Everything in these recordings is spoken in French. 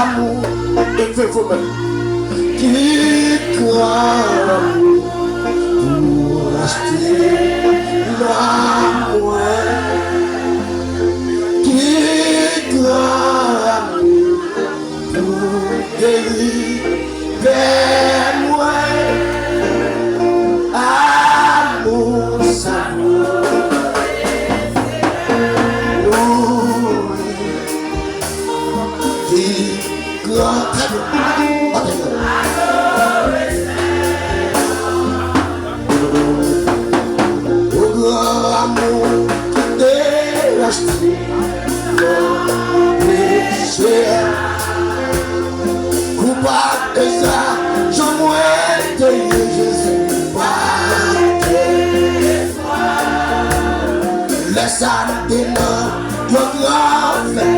amour, élevez vous-même. Qui grand amour pour acheter l'amour. Qui grand amour pour délivrer moi. Amour sans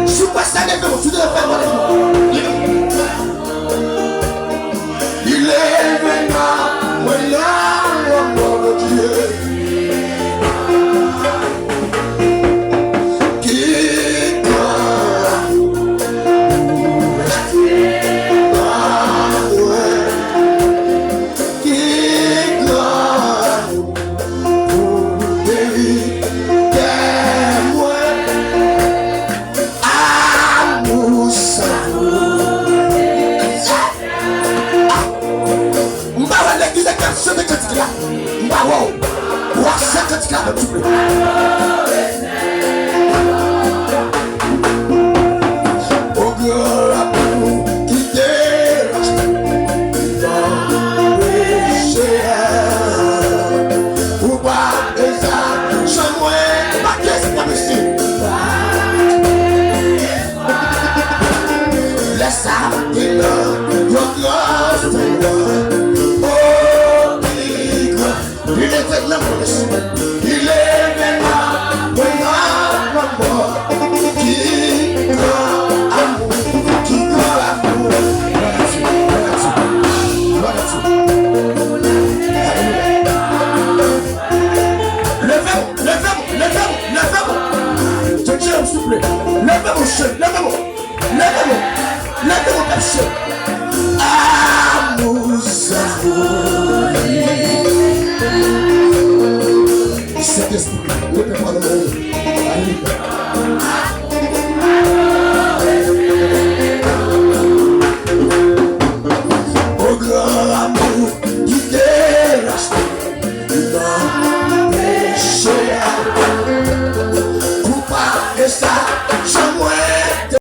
je suis pas ça de je suis de faire il est maintenant mon Dieu qui levez-vous, amour, ça vous